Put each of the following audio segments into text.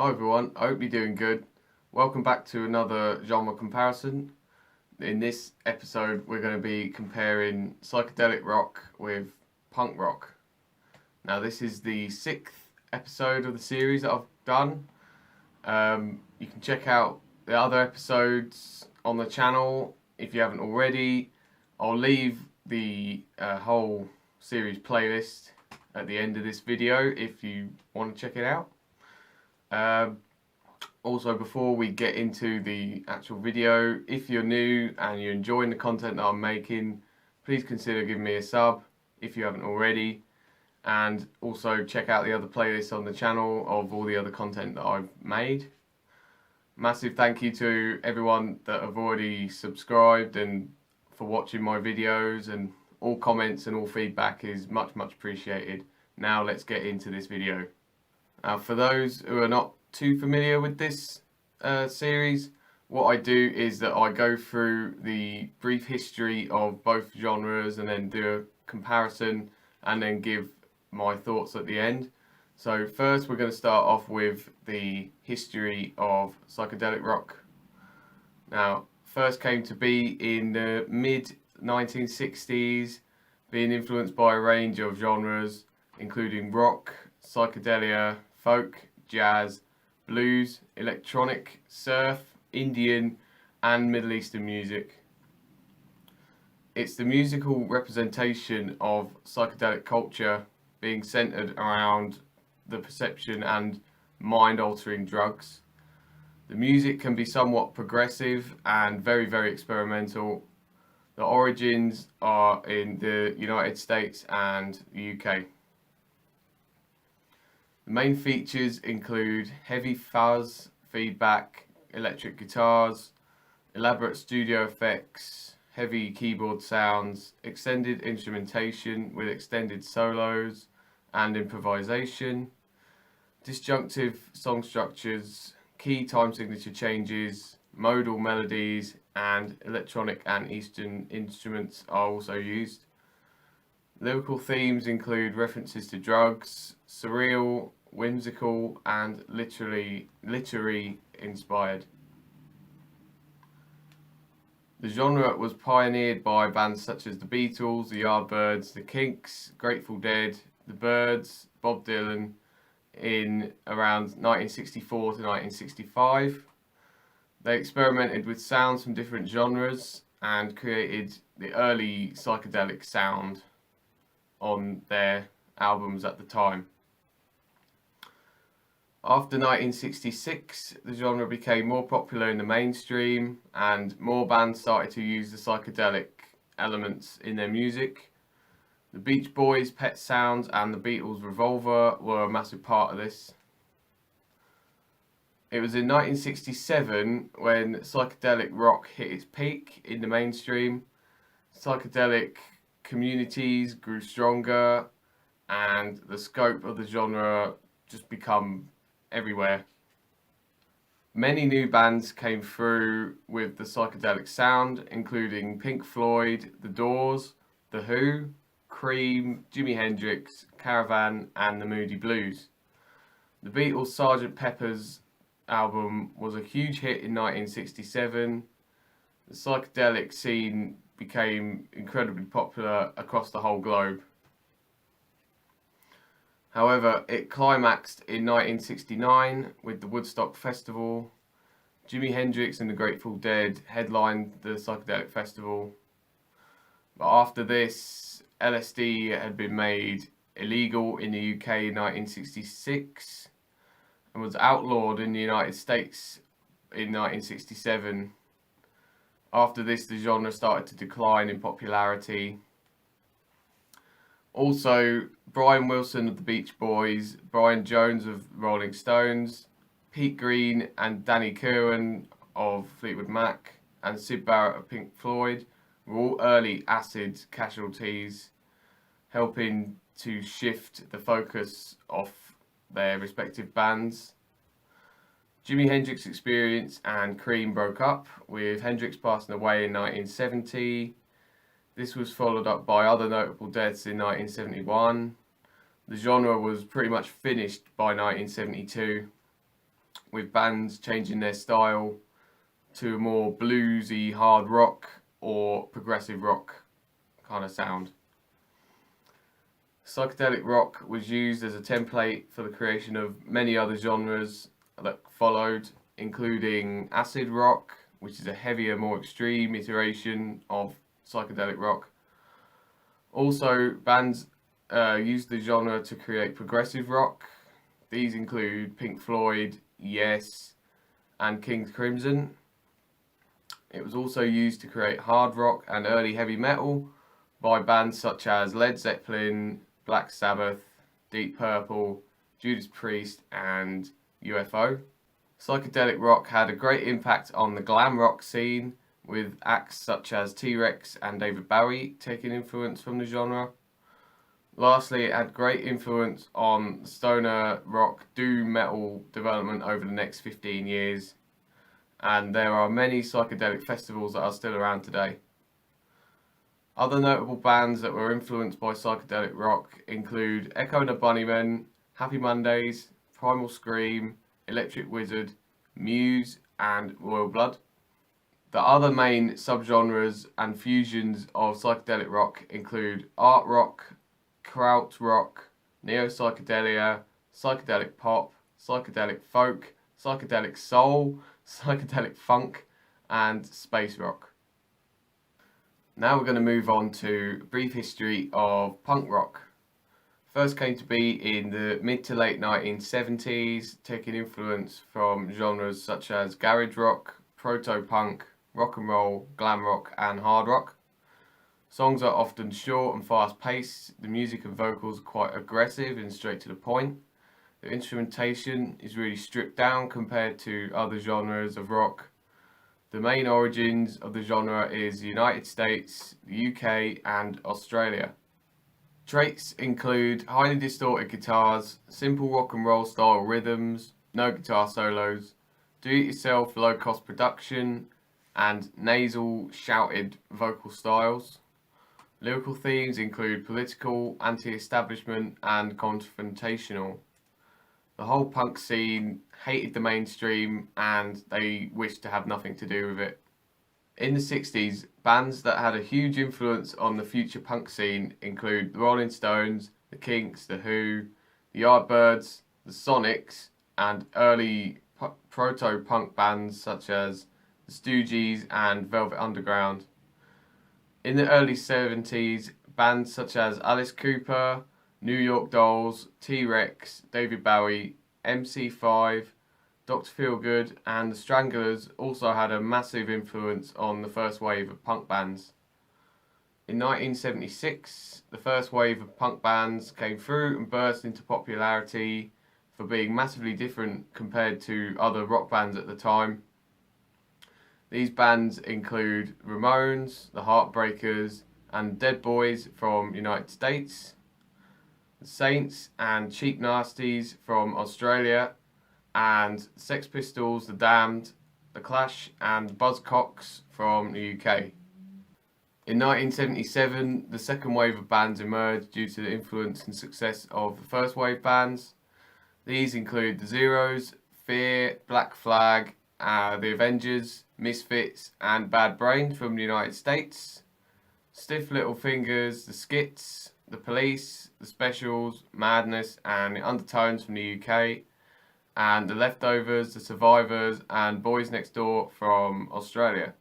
Hi everyone, I hope you're doing good. Welcome back to another genre comparison. In this episode we're going to be comparing psychedelic rock with punk rock. Now this is the 6th episode of the series that I've done. You can check out the other episodes on the channel if you haven't already. I'll leave the whole series playlist at the end of this video if you want to check it out. Also, before we get into the actual video, if you're new and you're enjoying the content that I'm making, please consider giving me a sub if you haven't already, and also check out the other playlists on the channel of all the other content that I've made. Massive thank you to everyone that have already subscribed and for watching my videos, and all comments and all feedback is much appreciated. Now let's get into this video. For those who are not too familiar with this series, what I do is that I go through the brief history of both genres and then do a comparison and then give my thoughts at the end. So first we're going to start off with the history of psychedelic rock. Now, first came to be in the mid 1960s, being influenced by a range of genres including rock, psychedelia, folk, jazz, blues, electronic, surf, Indian and Middle Eastern music. It's the musical representation of psychedelic culture being centered around the perception and mind-altering drugs. The music can be somewhat progressive and very experimental. The origins are in the United States and the UK. The main features include heavy fuzz, feedback, electric guitars, elaborate studio effects, heavy keyboard sounds, extended instrumentation with extended solos and improvisation, disjunctive song structures, key time signature changes, modal melodies, and electronic and Eastern instruments are also used. Lyrical themes include references to drugs, surreal, whimsical, and literary inspired. The genre was pioneered by bands such as the Beatles, the Yardbirds, the Kinks, Grateful Dead, the Byrds, Bob Dylan in around 1964 to 1965. They experimented with sounds from different genres and created the early psychedelic sound on their albums at the time. After 1966, the genre became more popular in the mainstream and more bands started to use the psychedelic elements in their music. The Beach Boys' Pet Sounds and the Beatles' Revolver were a massive part of this. It was in 1967 when psychedelic rock hit its peak in the mainstream. Psychedelic communities grew stronger and the scope of the genre just become everywhere. Many new bands came through with the psychedelic sound, including Pink Floyd, The Doors, The Who, Cream, Jimi Hendrix, Caravan and the Moody Blues. The Beatles' Sgt. Pepper's album was a huge hit in 1967. The psychedelic scene became incredibly popular across the whole globe. However, it climaxed in 1969 with the Woodstock Festival. Jimi Hendrix and the Grateful Dead headlined the psychedelic festival. But after this, LSD had been made illegal in the UK in 1966 and was outlawed in the United States in 1967. After this, the genre started to decline in popularity. Also, Brian Wilson of the Beach Boys, Brian Jones of Rolling Stones, Pete Green and Danny Kirwan of Fleetwood Mac, and Syd Barrett of Pink Floyd were all early acid casualties, helping to shift the focus off their respective bands. Jimi Hendrix's Experience and Cream broke up, with Hendrix passing away in 1970. This was followed up by other notable deaths in 1971. The genre was pretty much finished by 1972. with bands changing their style to a more bluesy hard rock or progressive rock kind of sound. Psychedelic rock was used as a template for the creation of many other genres that followed, including acid rock, which is a heavier, more extreme iteration of psychedelic rock. Also, bands used the genre to create progressive rock. These include Pink Floyd, Yes, and King Crimson. It was also used to create hard rock and early heavy metal by bands such as Led Zeppelin, Black Sabbath, Deep Purple, Judas Priest, and UFO. Psychedelic rock had a great impact on the glam rock scene, with acts such as T-Rex and David Bowie taking influence from the genre. Lastly, it had great influence on stoner rock doom metal development over the next 15 years, and there are many psychedelic festivals that are still around today. Other notable bands that were influenced by psychedelic rock include Echo and the Bunnymen, Happy Mondays, Primal Scream, Electric Wizard, Muse, and Royal Blood. The other main subgenres and fusions of psychedelic rock include art rock, kraut rock, neo-psychedelia, psychedelic pop, psychedelic folk, psychedelic soul, psychedelic funk, and space rock. Now we're going to move on to a brief history of punk rock. First came to be in the mid to late 1970s, taking influence from genres such as garage rock, proto-punk, rock and roll, glam rock, and hard rock. Songs are often short and fast-paced. The music and vocals are quite aggressive and straight to the point. The instrumentation is really stripped down compared to other genres of rock. The main origins of the genre is the United States, the UK, and Australia. Traits include highly distorted guitars, simple rock and roll style rhythms, no guitar solos, do-it-yourself low-cost production, and nasal, shouted vocal styles. Lyrical themes include political, anti-establishment, and confrontational. The whole punk scene hated the mainstream and they wished to have nothing to do with it. In the 60s, bands that had a huge influence on the future punk scene include the Rolling Stones, the Kinks, the Who, the Yardbirds, the Sonics, and early proto-punk bands such as the Stooges and Velvet Underground. In the early 70s, bands such as Alice Cooper, New York Dolls, T-Rex, David Bowie, MC5, Dr. Feelgood, and the Stranglers also had a massive influence on the first wave of punk bands. In 1976, the first wave of punk bands came through and burst into popularity for being massively different compared to other rock bands at the time. These bands include Ramones, the Heartbreakers, and Dead Boys from United States, the Saints and Cheap Nasties from Australia, and Sex Pistols, The Damned, The Clash, and Buzzcocks from the UK. In 1977, the second wave of bands emerged due to the influence and success of the first wave bands. These include The Zeros, Fear, Black Flag, The Avengers, Misfits, and Bad Brains from the United States, Stiff Little Fingers, The Skits, The Police, The Specials, Madness, and The Undertones from the UK, and The Leftovers, The Survivors, and Boys Next Door from Australia.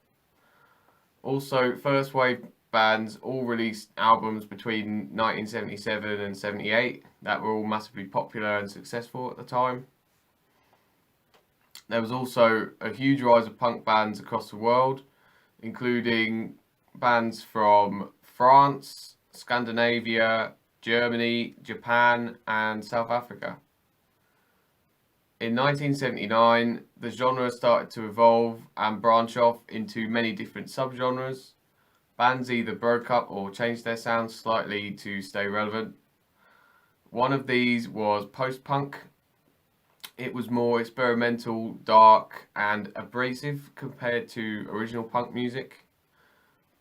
Also, first wave bands all released albums between 1977 and 78 that were all massively popular and successful at the time. There was also a huge rise of punk bands across the world, including bands from France, Scandinavia, Germany, Japan, and South Africa. In 1979, the genre started to evolve and branch off into many different subgenres. Bands either broke up or changed their sound slightly to stay relevant. One of these was post-punk. It was more experimental, dark, and abrasive compared to original punk music.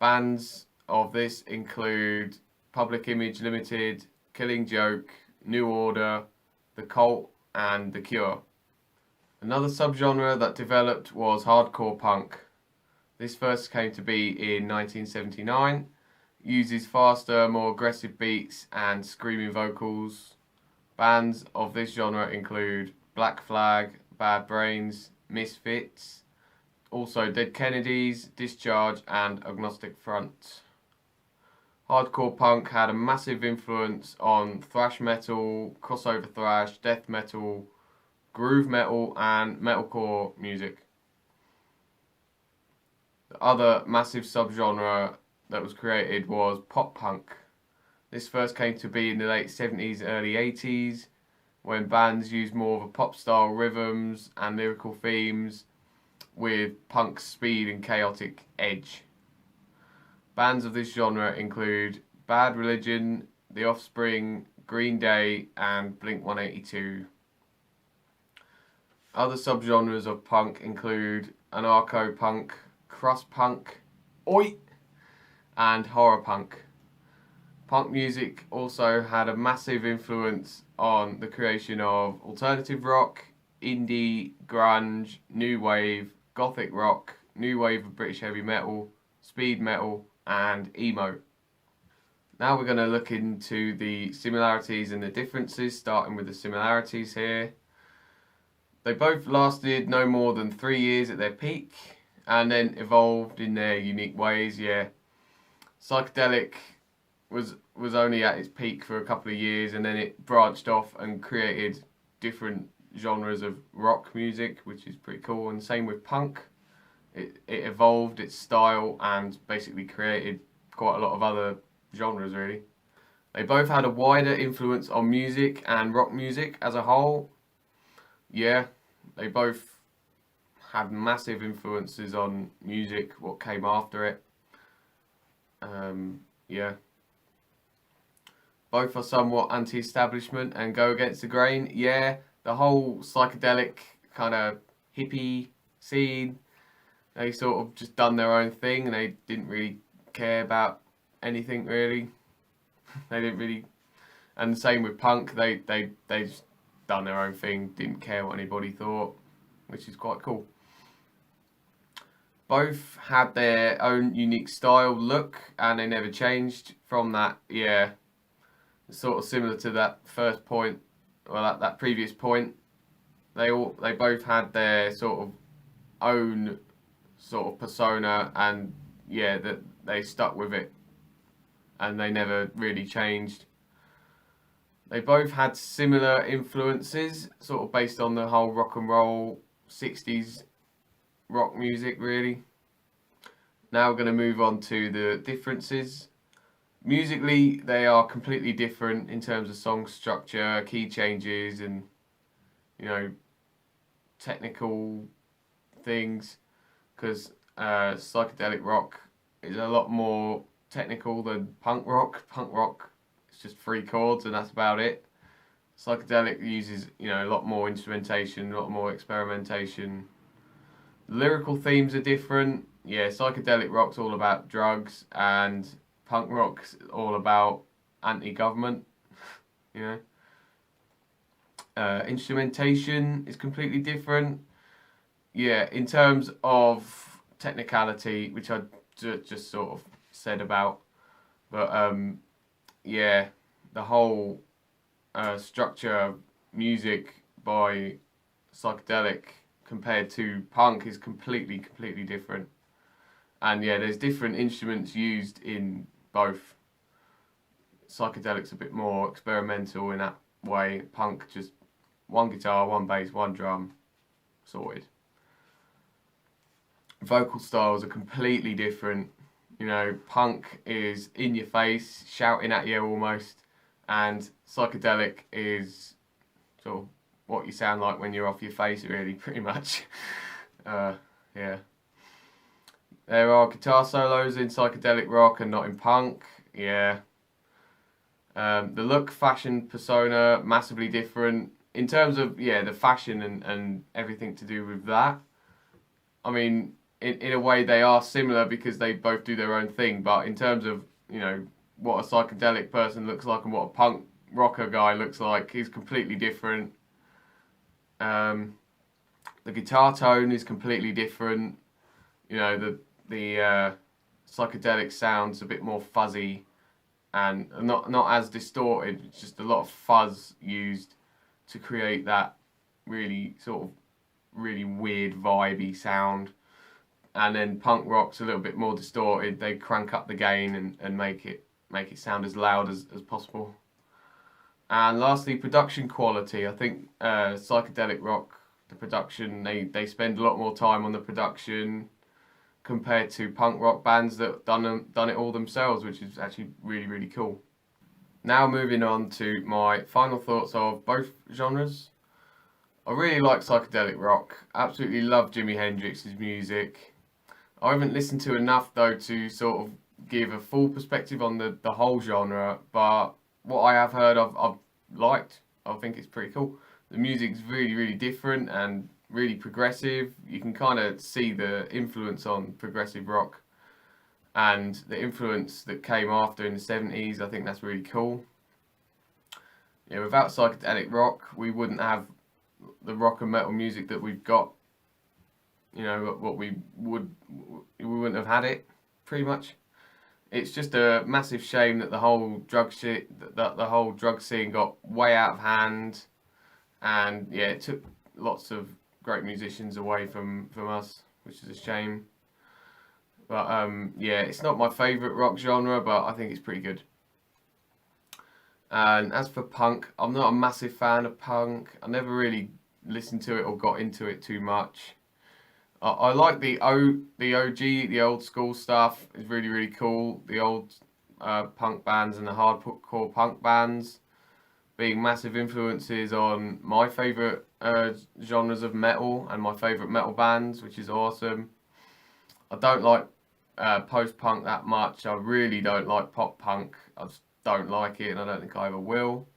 Bands of this include Public Image Limited, Killing Joke, New Order, The Cult, and The Cure. Another subgenre that developed was hardcore punk. This first came to be in 1979, uses faster, more aggressive beats and screaming vocals. Bands of this genre include Black Flag, Bad Brains, Misfits, also Dead Kennedys, Discharge and Agnostic Front. Hardcore punk had a massive influence on thrash metal, crossover thrash, death metal, groove metal and metalcore music. The other massive subgenre that was created was pop punk. This first came to be in the late 70s, early 80s, when bands used more of a pop style rhythms and lyrical themes with punk's speed and chaotic edge. Bands of this genre include Bad Religion, The Offspring, Green Day and Blink-182. Other subgenres of punk include anarcho-punk, crust-punk, oi, and horror punk. Punk music also had a massive influence on the creation of alternative rock, indie, grunge, new wave, gothic rock, new wave of British heavy metal, speed metal, and emo. Now we're going to look into the similarities and the differences, starting with the similarities here. They both lasted no more than 3 years at their peak and then evolved in their unique ways. Psychedelic was only at its peak for a couple of years and then it branched off and created different genres of rock music, which is pretty cool. And same with punk. It evolved its style and basically created quite a lot of other genres really. They both had a wider influence on music and rock music as a whole. They both had massive influences on music, what came after it. Both are somewhat anti-establishment and go against the grain. The whole psychedelic kind of hippie scene, they sort of just done their own thing and they didn't really care about anything really. They didn't really, and the same with punk, they just done their own thing, didn't care what anybody thought, which is quite cool. Both had their own unique style, look, and they never changed from that. Sort of similar to that first point, or that previous point. They both had their sort of own sort of persona, and that they stuck with it, and they never really changed. They both had similar influences, sort of based on the whole rock and roll 60s rock music really. Now we're going to move on to the differences. Musically, they are completely different in terms of song structure, key changes, and technical things. Because psychedelic rock is a lot more technical than punk rock. Punk rock is just 3 chords and that's about it. Psychedelic uses a lot more instrumentation, a lot more experimentation. The lyrical themes are different. Psychedelic rock's all about drugs and punk rock's all about anti-government. Instrumentation is completely different. In terms of technicality, which I just sort of said about, but the whole structure of music by psychedelic compared to punk is completely different. And there's different instruments used in both. Psychedelic's a bit more experimental in that way. Punk, just 1 guitar, 1 bass, 1 drum, sorted. Vocal styles are completely different. Punk is in your face, shouting at you almost, and psychedelic is sort of what you sound like when you're off your face, really, pretty much. There are guitar solos in psychedelic rock and not in punk. The look, fashion, persona, massively different. In terms of, the fashion and everything to do with that, I mean, in a way they are similar because they both do their own thing, but in terms of, what a psychedelic person looks like and what a punk rocker guy looks like is completely different. The guitar tone is completely different. You know, the psychedelic sound's a bit more fuzzy and not as distorted. It's just a lot of fuzz used to create that really sort of really weird vibey sound. And then punk rock's a little bit more distorted. They crank up the gain and make it sound as loud as possible. And lastly, production quality. I think psychedelic rock, the production, they spend a lot more time on the production compared to punk rock bands that done it all themselves, which is actually really cool. Now moving on to my final thoughts of both genres. I really like psychedelic rock. Absolutely love Jimi Hendrix's music. I haven't listened to enough though to sort of give a full perspective on the whole genre, but what I have heard I've liked. I think it's pretty cool. The music's really different and really progressive. You can kind of see the influence on progressive rock and the influence that came after in the 70s. I think that's really cool. Yeah, without psychedelic rock, we wouldn't have the rock and metal music that we've got. You know, what we wouldn't have had it, pretty much. It's just a massive shame that the whole drug scene got way out of hand, and yeah, it took lots of great musicians away from us, which is a shame. But yeah, it's not my favourite rock genre, but I think it's pretty good. And as for punk, I'm not a massive fan of punk. I never really listened to it or got into it too much. I like the OG, the old school stuff. It's really cool. The old punk bands and the hardcore punk bands being massive influences on my favourite genres of metal and my favourite metal bands, which is awesome. I don't like post-punk that much. I really don't like pop-punk. I just don't like it, and I don't think I ever will.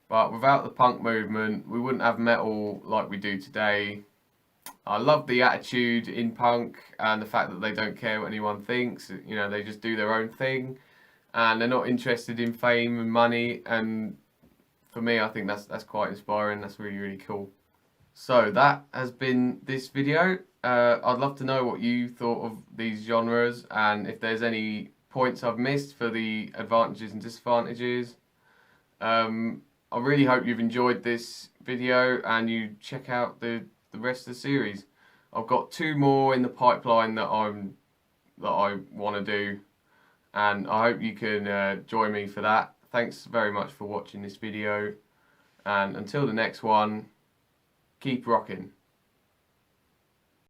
But without the punk movement, we wouldn't have metal like we do today. I love the attitude in punk and the fact that they don't care what anyone thinks. You know, they just do their own thing, and they're not interested in fame and money. And for me, I think that's quite inspiring. That's really cool. So that has been this video. I'd love to know what you thought of these genres and if there's any points I've missed for the advantages and disadvantages. I really hope you've enjoyed this video and you check out the rest of the series. I've got 2 more in the pipeline that I want to do, and I hope you can join me for that. Thanks very much for watching this video, and until the next one, keep rocking.